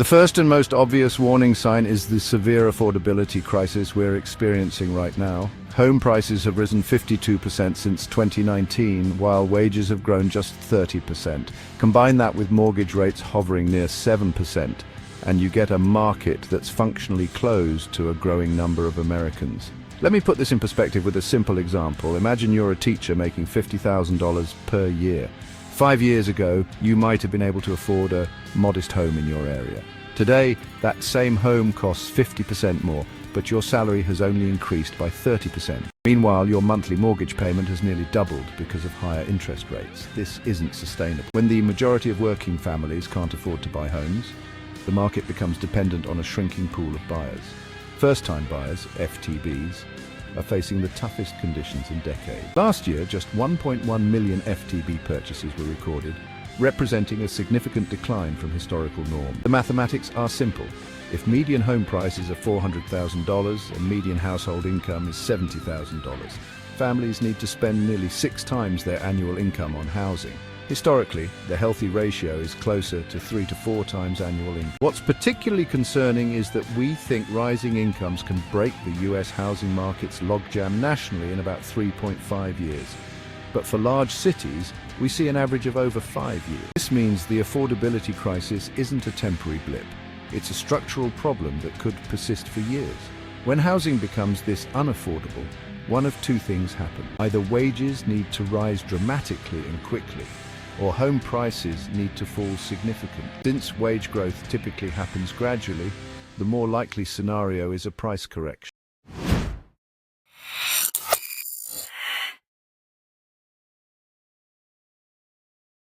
The first and most obvious warning sign is the severe affordability crisis we're experiencing right now. Home prices have risen 52% since 2019, while wages have grown just 30%. Combine that with mortgage rates hovering near 7%, and you get a market that's functionally closed to a growing number of Americans. Let me put this in perspective with a simple example. Imagine you're a teacher making $50,000 per year. 5 years ago, you might have been able to afford a modest home in your area. Today, that same home costs 50% more, but your salary has only increased by 30%. Meanwhile, your monthly mortgage payment has nearly doubled because of higher interest rates. This isn't sustainable. When the majority of working families can't afford to buy homes, the market becomes dependent on a shrinking pool of buyers. First-time buyers, FTBs, are facing the toughest conditions in decades. Last year, just 1.1 million FTB purchases were recorded, representing a significant decline from historical norms. The mathematics are simple. If median home prices are $400,000 and median household income is $70,000, families need to spend nearly 6 times their annual income on housing. Historically, the healthy ratio is closer to 3 to 4 times annual income. What's particularly concerning is that we think rising incomes can break the US housing market's logjam nationally in about 3.5 years. But for large cities, we see an average of over 5 years. This means the affordability crisis isn't a temporary blip. It's a structural problem that could persist for years. When housing becomes this unaffordable, one of 2 things happen. Either wages need to rise dramatically and quickly, or home prices need to fall significantly. Since wage growth typically happens gradually, the more likely scenario is a price correction.